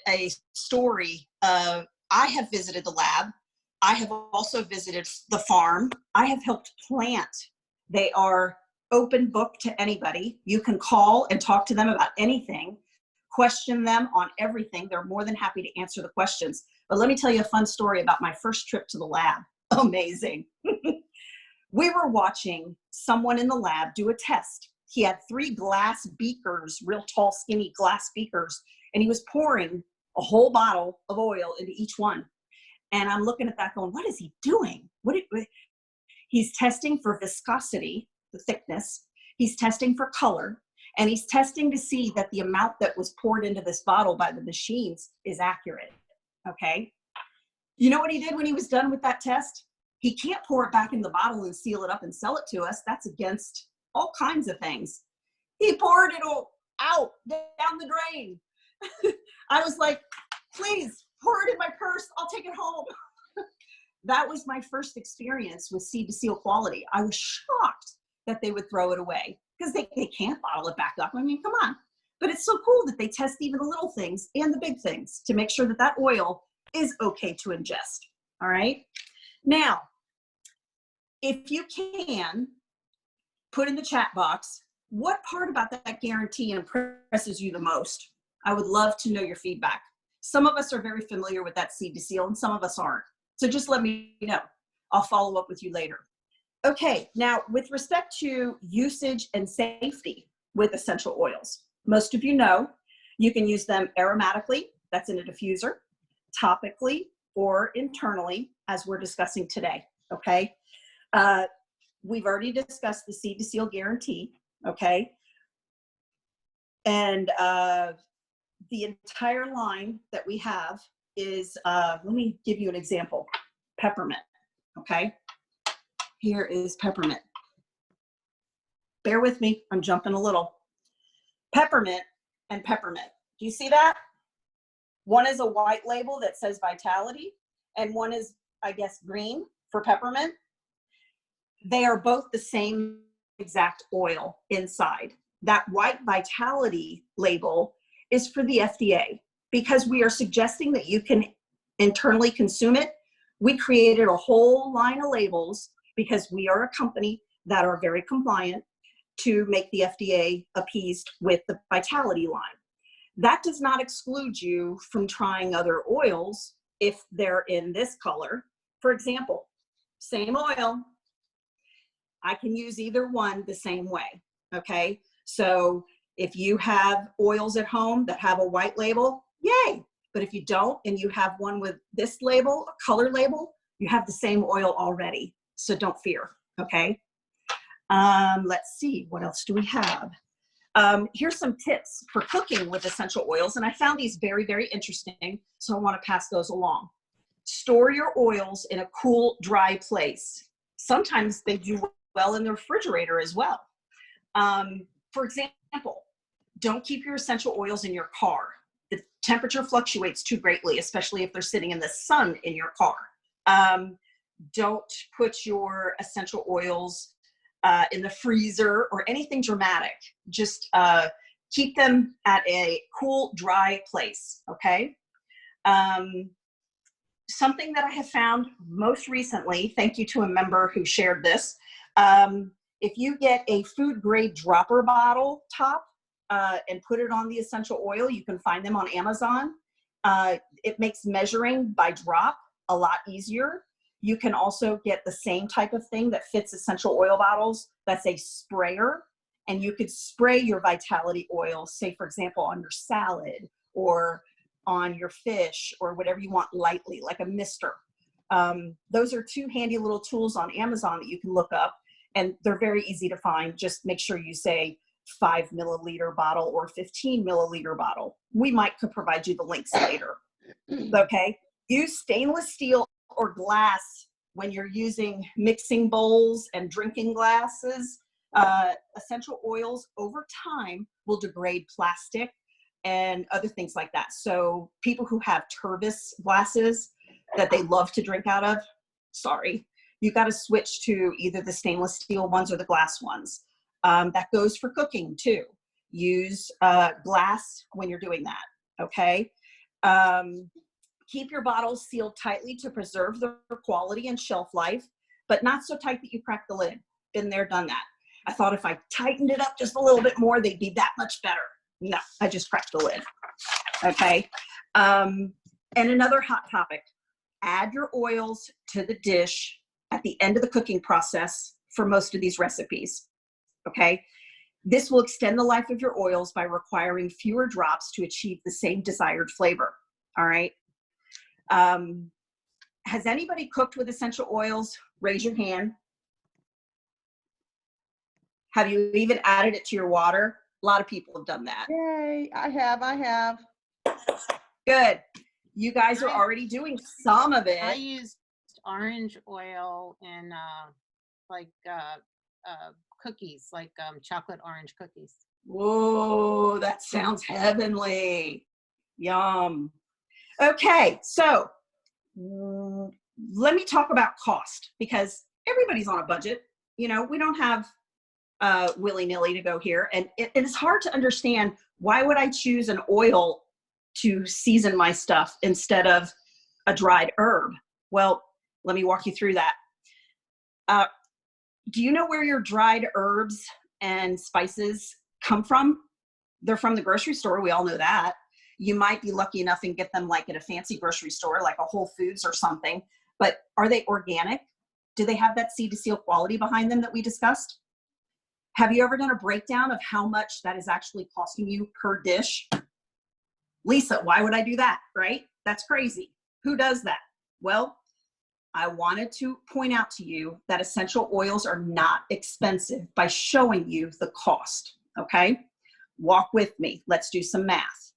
a story. I have visited the lab. I have also visited the farm. I have helped plant. They are open book to anybody. You can call and talk to them about anything, question them on everything. They're more than happy to answer the questions. But let me tell you a fun story about my first trip to the lab. Amazing. We were watching someone in the lab do a test. He had 3 glass beakers, real tall, skinny glass beakers, and he was pouring a whole bottle of oil into each one. And I'm looking at that going, what is he doing? He's testing for viscosity, the thickness. He's testing for color. And he's testing to see that the amount that was poured into this bottle by the machines is accurate, okay? You know what he did when he was done with that test? He can't pour it back in the bottle and seal it up and sell it to us. That's against all kinds of things. He poured it all out, down the drain. I was like, please, pour it in my purse. I'll take it home. That was my first experience with seed to seal quality. I was shocked that they would throw it away because they can't bottle it back up. I mean, come on. But it's so cool that they test even the little things and the big things to make sure that that oil is okay to ingest. All right. Now, if you can, put in the chat box, what part about that guarantee impresses you the most? I would love to know your feedback. Some of us are very familiar with that seed to seal and some of us aren't. So just let me know. I'll follow up with you later. Okay, now with respect to usage and safety with essential oils, most of you know you can use them aromatically, that's in a diffuser, topically, or internally, as we're discussing today, okay? We've already discussed the seed to seal guarantee, okay? And the entire line that we have is, let me give you an example, peppermint, okay? Here is peppermint. Bear with me, I'm jumping a little. Peppermint and peppermint, do you see that? One is a white label that says Vitality, and one is, I guess, green for peppermint. They are both the same exact oil inside. That white Vitality label is for the FDA because we are suggesting that you can internally consume it. We created a whole line of labels because we are a company that are very compliant to make the FDA appeased with the Vitality line. That does not exclude you from trying other oils if they're in this color. For example, same oil, I can use either one the same way, okay? So if you have oils at home that have a white label, yay. But if you don't and you have one with this label, a color label, you have the same oil already. So don't fear, okay? Let's see, what else do we have? Here's some tips for cooking with essential oils, and I found these very, very interesting, so I want to pass those along. Store your oils in a cool, dry place. Sometimes they do well in the refrigerator as well. For example, don't keep your essential oils in your car. The temperature fluctuates too greatly, especially if they're sitting in the sun in your car. Don't put your essential oils in the freezer or anything dramatic. Just keep them at a cool, dry place, okay? Something that I have found most recently, thank you to a member who shared this, if you get a food grade dropper bottle top and put it on the essential oil, you can find them on Amazon. It makes measuring by drop a lot easier. You can also get the same type of thing that fits essential oil bottles. That's a sprayer, and you could spray your Vitality oil, say for example, on your salad or on your fish or whatever you want lightly, like a mister. Those are 2 handy little tools on Amazon that you can look up, and they're very easy to find. Just make sure you say 5 milliliter bottle or 15 milliliter bottle. We could provide you the links later, okay? Use stainless steel or glass when you're using mixing bowls and drinking glasses. Essential oils over time will degrade plastic and other things like that. So people who have Tervis glasses that they love to drink out of, sorry, you got to switch to either the stainless steel ones or the glass ones. That goes for cooking too. Use glass when you're doing that, okay? Keep your bottles sealed tightly to preserve their quality and shelf life, but not so tight that you crack the lid. Been there, done that. I thought if I tightened it up just a little bit more, they'd be that much better. No, I just cracked the lid. Okay. And another hot topic, add your oils to the dish at the end of the cooking process for most of these recipes. Okay. This will extend the life of your oils by requiring fewer drops to achieve the same desired flavor. All right. Has anybody cooked with essential oils? Raise your hand. Have you even added it to your water? A lot of people have done that. Yay, I have. Good. You guys are already doing some of it. I used orange oil in cookies, like chocolate orange cookies. Whoa, that sounds heavenly. Yum. Okay, so let me talk about cost, because everybody's on a budget. You know, we don't have willy-nilly to go here, and it's hard to understand, why would I choose an oil to season my stuff instead of a dried herb? Well, let me walk you through that. Do you know where your dried herbs and spices come from? They're from the grocery store. We all know that. You might be lucky enough and get them like at a fancy grocery store, like a Whole Foods or something, but are they organic? Do they have that seed to seal quality behind them that we discussed? Have you ever done a breakdown of how much that is actually costing you per dish? Lisa, why would I do that, right? That's crazy. Who does that? Well, I wanted to point out to you that essential oils are not expensive by showing you the cost, okay? Walk with me. Let's do some math.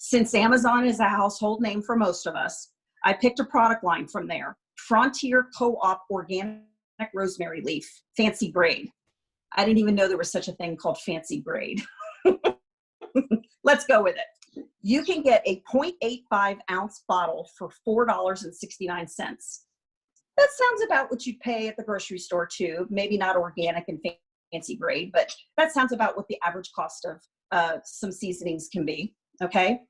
Since Amazon is a household name for most of us, I picked a product line from there. Frontier Co-op Organic Rosemary Leaf, Fancy Braid. I didn't even know there was such a thing called Fancy Braid. Let's go with it. You can get a 0.85 ounce bottle for $4.69. That sounds about what you'd pay at the grocery store too. Maybe not organic and fancy grade, but that sounds about what the average cost of some seasonings can be, okay?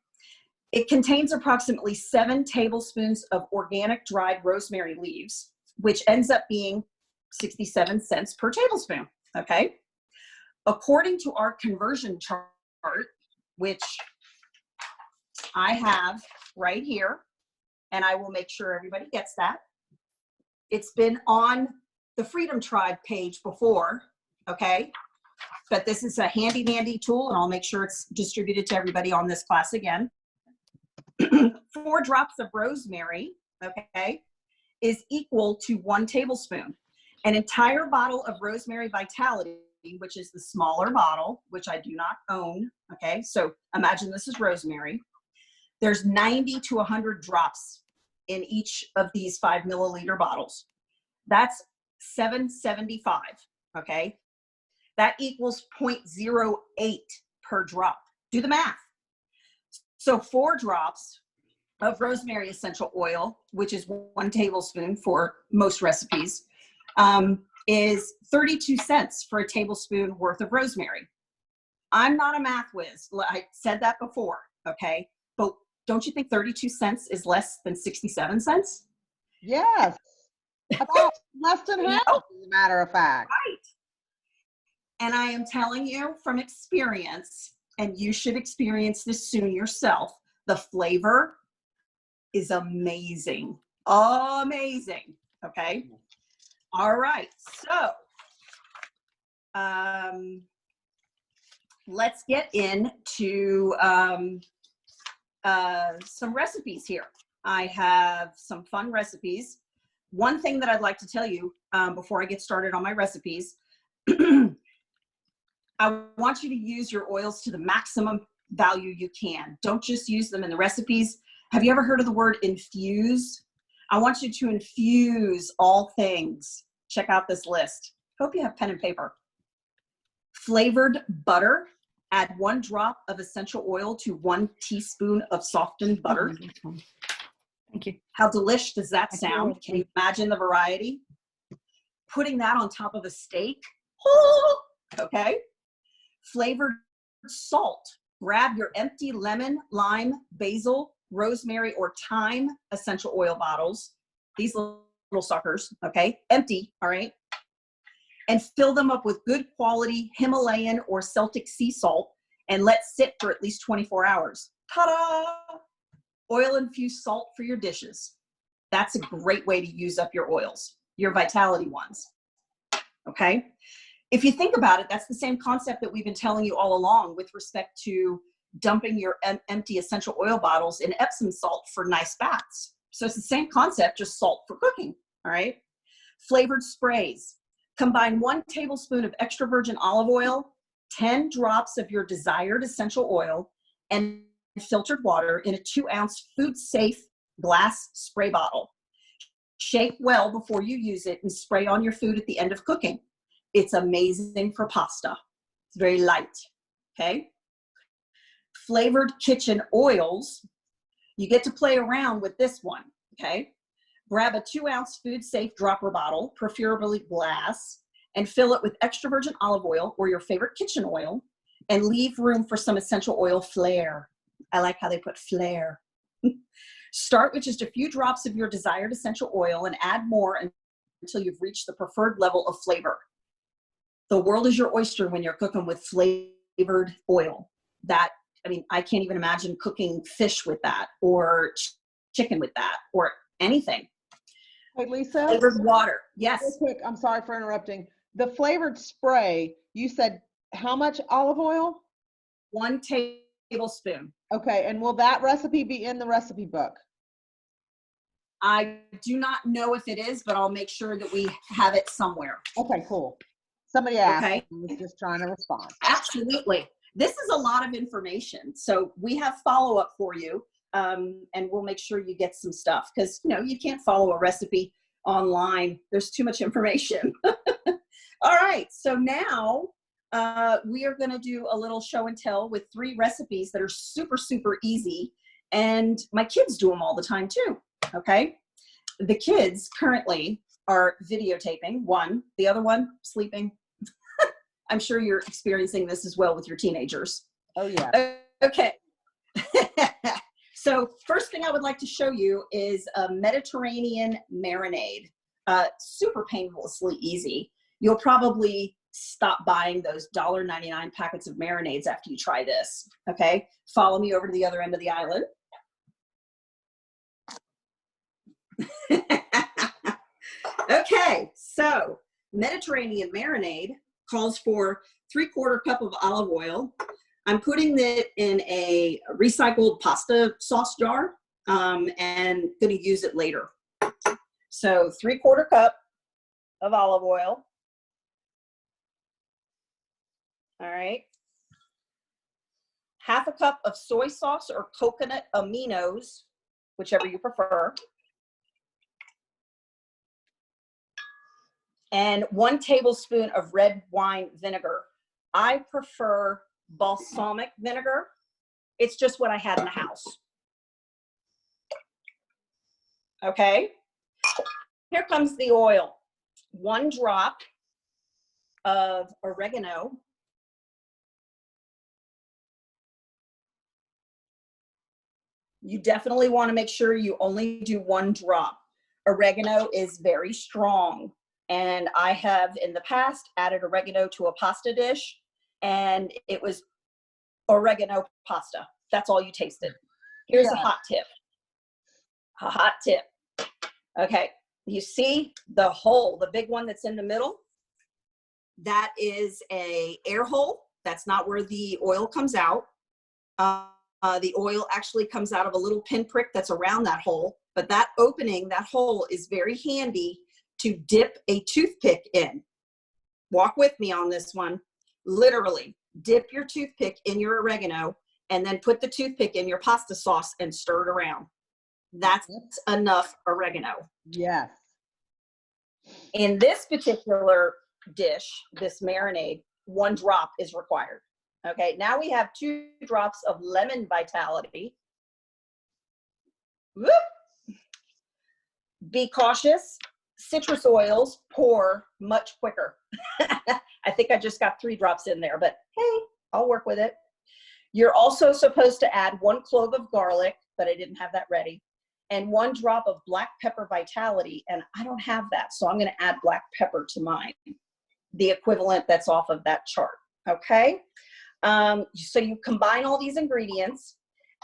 It contains approximately 7 tablespoons of organic dried rosemary leaves, which ends up being 67 cents per tablespoon, okay? According to our conversion chart, which I have right here, and I will make sure everybody gets that. It's been on the Freedom Tribe page before, okay? But this is a handy dandy tool, and I'll make sure it's distributed to everybody on this class again. 4 drops of rosemary, okay, is equal to 1 tablespoon. An entire bottle of Rosemary Vitality, which is the smaller bottle, which I do not own, okay? So imagine this is rosemary. There's 90 to 100 drops in each of these 5 milliliter bottles. That's $7.75, okay? That equals 0.08 per drop. Do the math. So 4 drops of rosemary essential oil, which is 1 tablespoon for most recipes, is 32 cents for a tablespoon worth of rosemary. I'm not a math whiz. I said that before, okay? But don't you think 32 cents is less than 67 cents? Yes. About less than half, as a matter of fact. Right. And I am telling you from experience, and you should experience this soon yourself, the flavor is amazing. Amazing. Okay. All right. So let's get into some recipes here. I have some fun recipes. One thing that I'd like to tell you before I get started on my recipes, I want you to use your oils to the maximum value you can. Don't just use them in the recipes. Have you ever heard of the word infuse? I want you to infuse all things. Check out this list. Hope you have pen and paper. Flavored butter. Add 1 drop of essential oil to 1 teaspoon of softened butter. Thank you. How delish does that sound? Can you imagine the variety? Putting that on top of a steak. Oh, okay. Flavored salt. Grab your empty lemon, lime, basil, rosemary, or thyme essential oil bottles. These little suckers, okay? Empty, all right? And fill them up with good quality Himalayan or Celtic sea salt and let sit for at least 24 hours. Ta-da! Oil infused salt for your dishes. That's a great way to use up your oils, your Vitality ones, okay? If you think about it, that's the same concept that we've been telling you all along with respect to dumping your empty essential oil bottles in Epsom salt for nice baths. So it's the same concept, just salt for cooking, all right? Flavored sprays. Combine 1 tablespoon of extra virgin olive oil, 10 drops of your desired essential oil, and filtered water in a 2-ounce food-safe glass spray bottle. Shake well before you use it and spray on your food at the end of cooking. It's amazing for pasta. It's very light, okay? Flavored kitchen oils. You get to play around with this one, okay? Grab a 2-ounce food-safe dropper bottle, preferably glass, and fill it with extra virgin olive oil or your favorite kitchen oil, and leave room for some essential oil flair. I like how they put flair. Start with just a few drops of your desired essential oil and add more until you've reached the preferred level of flavor. The world is your oyster when you're cooking with flavored oil. That, I mean, I can't even imagine cooking fish with that or chicken with that or anything. Hey, Lisa. Flavored water. Yes. Real quick, I'm sorry for interrupting. The flavored spray, you said how much olive oil? 1 tablespoon. Okay, and will that recipe be in the recipe book? I do not know if it is, but I'll make sure that we have it somewhere. Okay, cool. Somebody asked. Okay. I was just trying to respond. Absolutely. This is a lot of information. So we have follow-up for you, and we'll make sure you get some stuff because, you know, you can't follow a recipe online. There's too much information. All right. So now we are going to do a little show and tell with 3 recipes that are super, super easy. And my kids do them all the time too. Okay. The kids currently are videotaping one, the other one sleeping. I'm sure you're experiencing this as well with your teenagers. Oh yeah. Okay. So first thing I would like to show you is a Mediterranean marinade. Super painlessly easy. You'll probably stop buying those $1.99 packets of marinades after you try this. Okay. Follow me over to the other end of the island. Okay, so Mediterranean marinade calls for 3/4 cup of olive oil. I'm putting it in a recycled pasta sauce jar and going to use it later. So 3/4 cup of olive oil. All right. 1/2 cup of soy sauce or coconut aminos, whichever you prefer. And 1 tablespoon of red wine vinegar. I prefer balsamic vinegar. It's just what I had in the house. Okay. Here comes the oil. 1 drop of oregano. You definitely want to make sure you only do 1 drop. Oregano is very strong. And I have in the past added oregano to a pasta dish and it was oregano pasta. That's all you tasted. Here's a hot tip. A hot tip. Okay. You see the hole, the big one that's in the middle? That is a air hole. That's not where the oil comes out. The oil actually comes out of a little pinprick that's around that hole. But that opening, that hole is very handy to dip a toothpick in. Walk with me on this one. Literally, dip your toothpick in your oregano and then put the toothpick in your pasta sauce and stir it around. That's enough oregano. Yes. In this particular dish, this marinade, 1 drop is required. Okay, now we have 2 drops of lemon vitality. Whoop. Be cautious. Citrus oils pour much quicker. I think I just got 3 drops in there, but hey, I'll work with it. You're also supposed to add 1 clove of garlic, but I didn't have that ready. And 1 drop of black pepper vitality, and I don't have that, so I'm going to add black pepper to mine, the equivalent that's off of that chart. Okay, so you combine all these ingredients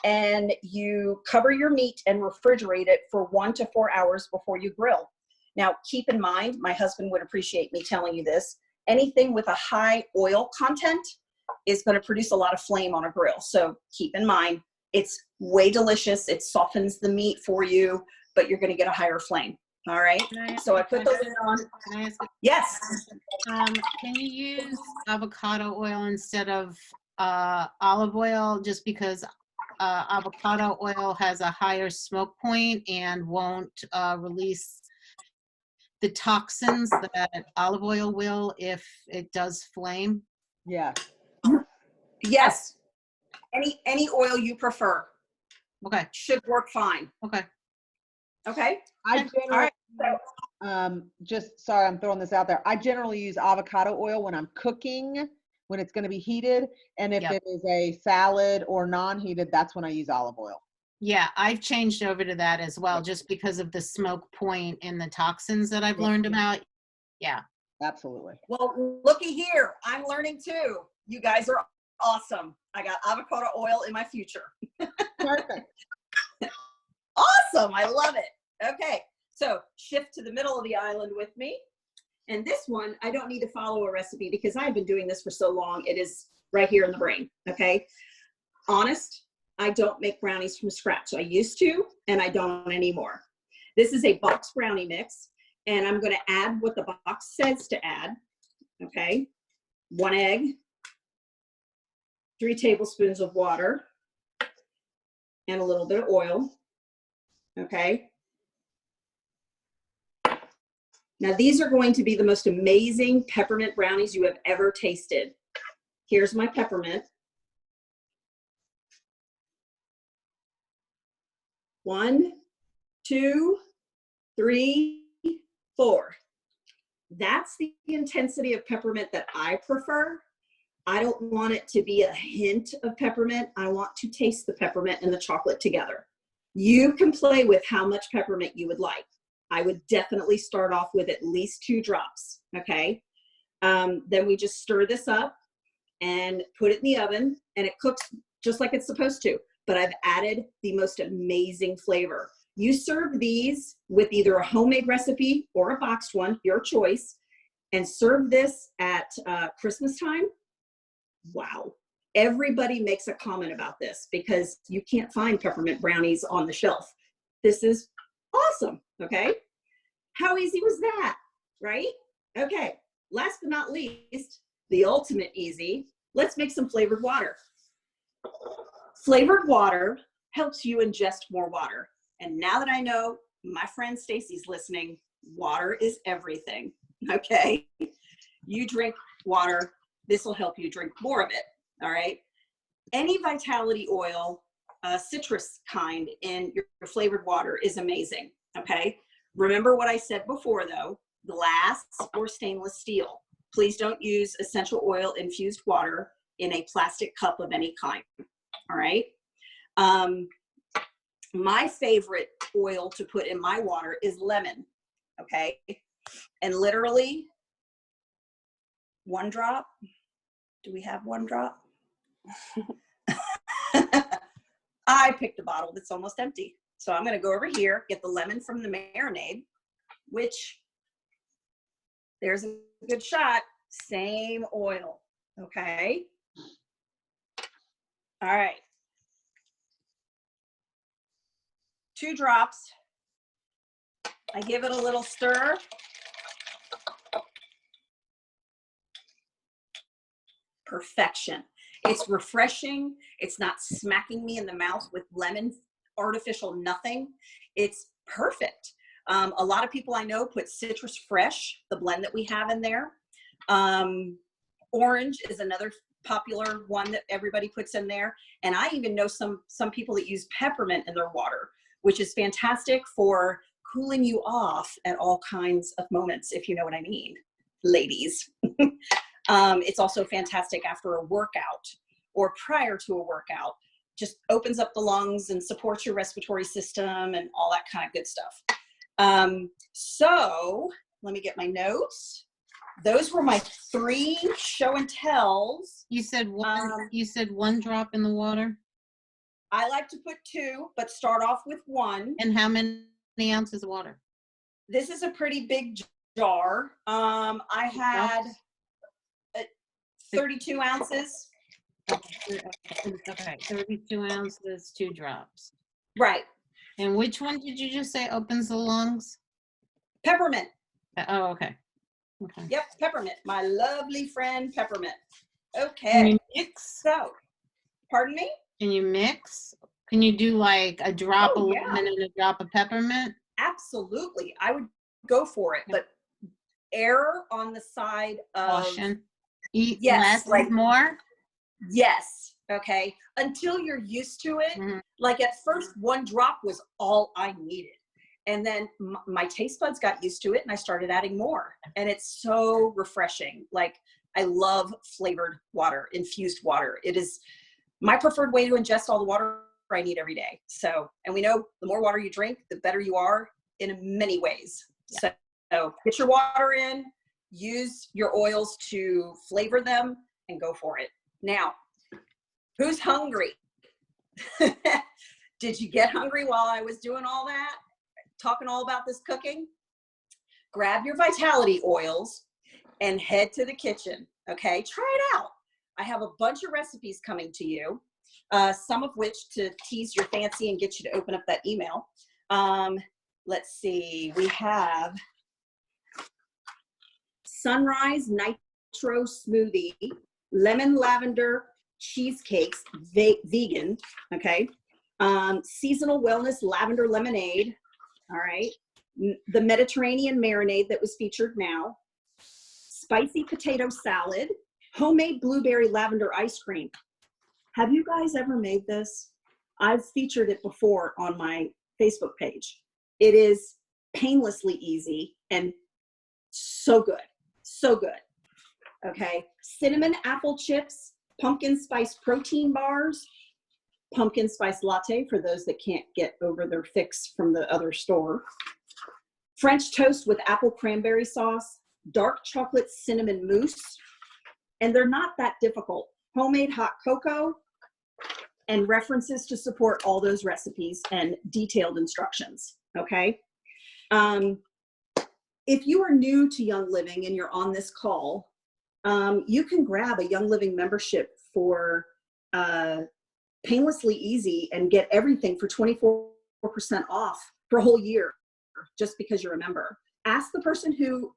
and you cover your meat and refrigerate it for 1 to 4 hours before you grill. Now, keep in mind, my husband would appreciate me telling you this, anything with a high oil content is going to produce a lot of flame on a grill. So keep in mind, it's way delicious. It softens the meat for you, but you're going to get a higher flame. All right. So I put those in on. Can I ask Yes. can you use avocado oil instead of olive oil, just because avocado oil has a higher smoke point and won't release the toxins that olive oil will if it does flame? Yeah. Yes. Any oil you prefer Okay. should work fine. Okay. Okay. I Okay. generally, All right. So, just sorry, I'm throwing this out there. I generally use avocado oil when I'm cooking, when it's going to be heated. And if Yep. it is a salad or non-heated, that's when I use olive oil. Yeah, I've changed over to that as well, just because of the smoke point and the toxins that I've learned about. Yeah. Absolutely. well, looky here. I'm learning too. You guys are awesome. I got avocado oil in my future. Perfect. Awesome. I love it. Okay. So shift to the middle of the island with me. And this one, I don't need to follow a recipe because I've been doing this for so long. It is right here in the brain. Okay. Honest, I don't make brownies from scratch. I used to, and I don't anymore. This is a box brownie mix, and I'm going to add what the box says to add. Okay. 1 egg, 3 tablespoons of water, and a little bit of oil. Okay. Now, these are going to be the most amazing peppermint brownies you have ever tasted. Here's my peppermint. 1, 2, 3, 4. That's the intensity of peppermint that I prefer. I don't want it to be a hint of peppermint. I want to taste the peppermint and the chocolate together. You can play with how much peppermint you would like. I would definitely start off with at least 2 drops, okay? Then we just stir this up and put it in the oven, and it cooks just like it's supposed to, but I've added the most amazing flavor. You serve these with either a homemade recipe or a boxed one, your choice, and serve this at Christmas time. Wow. Everybody makes a comment about this because you can't find peppermint brownies on the shelf. This is awesome, okay? How easy was that, right? Okay, last but not least, the ultimate easy, let's make some flavored water. Flavored water helps you ingest more water. And now that I know my friend Stacy's listening, water is everything, okay? You drink water, this will help you drink more of it, all right? Any vitality oil, citrus kind in your flavored water is amazing, okay? Remember what I said before though, glass or stainless steel. Please don't use essential oil infused water in a plastic cup of any kind, all right? My favorite oil to put in my water is lemon, okay? And literally 1 drop. Do we have 1 drop? I picked a bottle that's almost empty. So I'm going to go over here, get the lemon from the Marinade, which there's a good shot, same oil, okay? All right. 2 drops. I give it a little stir. Perfection. It's refreshing. It's not smacking me in the mouth with lemon, artificial nothing. It's perfect. A lot of people I know put citrus fresh, the blend that we have in there. Orange is another popular one that everybody puts in there. And I even know some people that use peppermint in their water, which is fantastic for cooling you off at all kinds of moments, if you know what I mean, ladies. It's also fantastic after a workout or prior to a workout. just opens up the lungs and supports your respiratory system and all that kind of good stuff. So let me get my notes. Those were my 3 show and tells. You said one. You said 1 drop in the water. I like to put 2, but start off with 1. And how many ounces of water? This is a pretty big jar. I had 32 ounces. Okay, 32 ounces, 2 drops. Right. And which one did you just say opens the lungs? Peppermint. Oh, okay. Okay. Yep, peppermint. My lovely friend Peppermint. Can Okay. you mix? So, pardon me? Can you mix? Can you do like a drop Oh, of yeah. lemon and a drop of peppermint? Absolutely. I would go for it, but err on the side of Caution. Eat yes, less like more? yes. Okay. Until you're used to it. Mhm. Like at first, 1 drop was all I needed. And then my taste buds got used to it and I started adding more. And it's so refreshing. Like I love flavored water, infused water. It is my preferred way to ingest all the water I need every day. So, and we know the more water you drink, the better you are in many ways. Yeah. So get your water in, use your oils to flavor them and go for it. Now, who's hungry? Did you get hungry while I was doing all that? Talking all about this cooking? Grab your vitality oils and head to the kitchen. Okay, try it out. I have a bunch of recipes coming to you, some of which to tease your fancy and get you to open up that email. Let's see, we have Sunrise Nitro Smoothie, Lemon Lavender Cheesecakes, vegan, okay? Seasonal Wellness Lavender Lemonade, all right? The Mediterranean Marinade that was featured now, Spicy Potato Salad, Homemade Blueberry Lavender Ice Cream. Have you guys ever made this? I've featured it before on my Facebook page. It is painlessly easy and so good, so good. Okay, cinnamon apple chips, pumpkin spice protein bars, pumpkin spice latte for those that can't get over their fix from the other store, French toast with apple cranberry sauce, dark chocolate cinnamon mousse, and they're not that difficult. Homemade hot cocoa, and references to support all those recipes and detailed instructions, okay? If you are new to Young Living and you're on this call, you can grab a Young Living membership for painlessly easy and get everything for 24% off for a whole year, just because you're a member. Ask the person who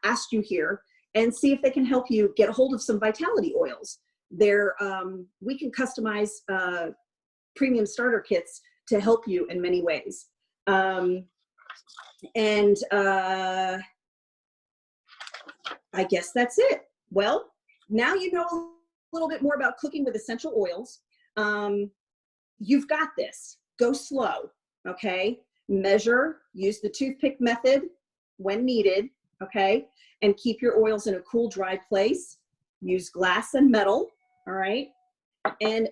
asked you here and see if they can help you get a hold of some vitality oils. We can customize premium starter kits to help you in many ways. I guess that's it. Well, now you know a little bit more about cooking with essential oils. You've got this. Go slow, okay? Measure, use the toothpick method when needed, okay? And keep your oils in a cool, dry place. Use glass and metal, all right? And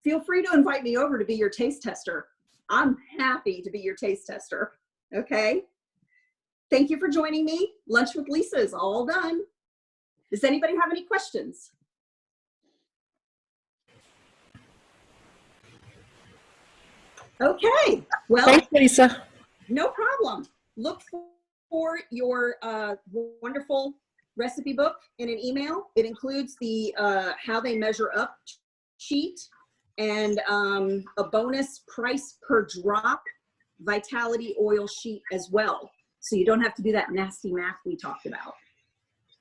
feel free to invite me over to be your taste tester. I'm happy to be your taste tester, okay? Thank you for joining me. Lunch with Lisa is all done. Does anybody have any questions? Okay, well, Thanks, Lisa. no problem. Look for your wonderful recipe book in an email. It includes the how they measure up sheet and a bonus price per drop vitality oil sheet as well. So you don't have to do that nasty math we talked about.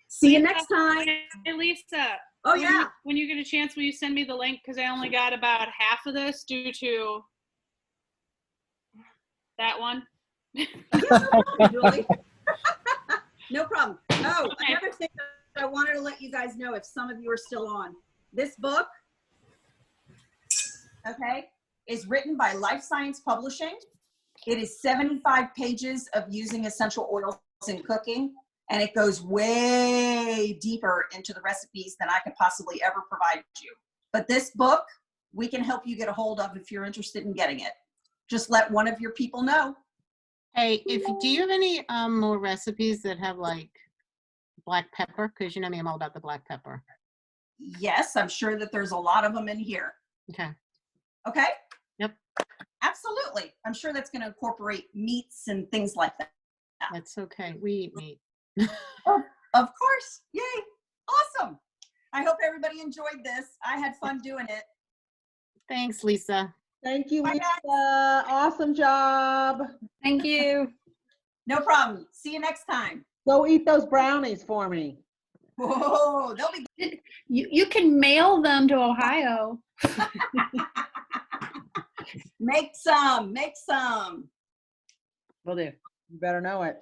See you next time. Hey, Lisa. Oh, yeah. When you get a chance, will you send me the link? Because I only got about half of this due to that one. Yeah, no problem, Julie. No problem. Oh, Okay. another thing that I wanted to let you guys know, if some of you are still on, this book, okay, is written by Life Science Publishing. It is 75 pages of using essential oils in cooking, and it goes way deeper into the recipes than I could possibly ever provide you. But this book we can help you get a hold of if you're interested in getting it. Just let one of your people know. Hey, do you have any more recipes that have like black pepper? Because you know me, I'm all about the black pepper. Yes, I'm sure that there's a lot of them in here. Okay. Okay? Yep. Absolutely. I'm sure that's going to incorporate meats and things like that. That's okay. We eat meat. Of course. Yay. Awesome. I hope everybody enjoyed this. I had fun doing it. Thanks, Lisa. Thank you, Bye, Lisa. Awesome job. Thank you. No problem. See you next time. Go eat those brownies for me. Whoa, they'll be You can mail them to Ohio. Make some. Will do. You better know it.